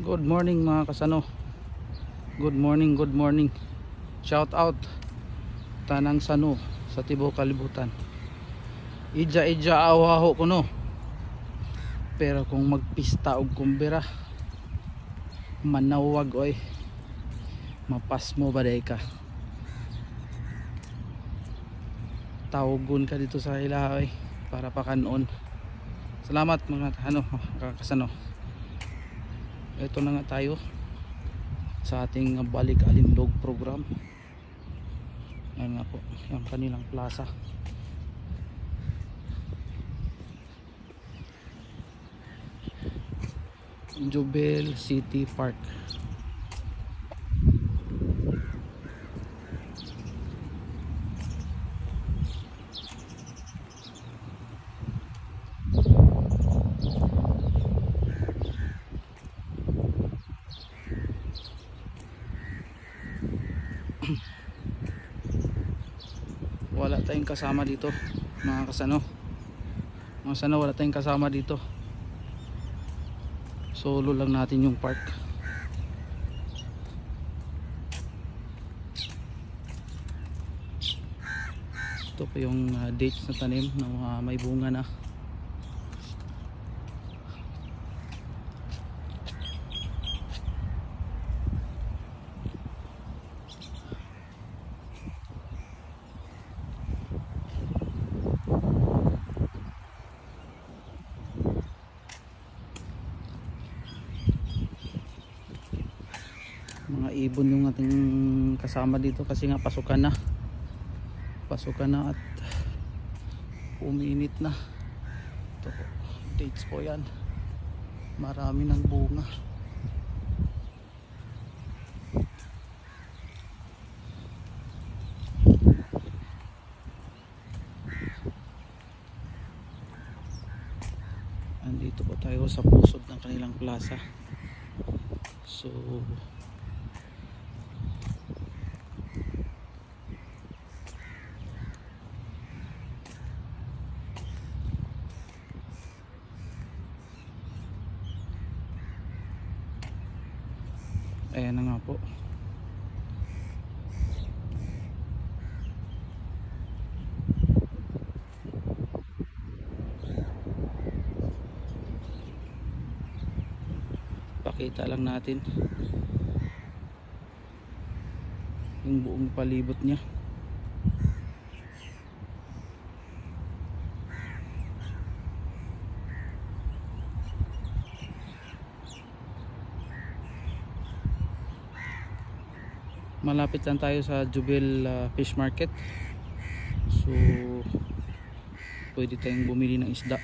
Good morning mga kasano. Good morning, good morning. Shout out tanang sano sa tibuok kalibutan. Ija awaho kuno. Pero kung magpista og kumbira, manawag oy. Mapas mo baday ka. Tawgon ka dito sa ilahay para pakanon. Salamat mga kakasano. Ito na nga tayo sa ating balik alindog program. Ayan nga po yung kanilang plaza. Jubel City Park. Wala tayong kasama dito mga kasano. Mga kasano, wala tayong kasama dito. Solo lang natin yung park. Ito pa yung dates na tanim na may bunga na. Mga ibon yung ating kasama dito kasi nga pasukan na at uminit na. Ito po, dates po yan, marami ng bunga. Andito po tayo sa pusod ng kanilang plaza. So ayan na nga po. Pakita lang natin yung buong palibot niya. Malapit lang tayo sa Jubel Fish Market. So pwede tayong bumili ng isda.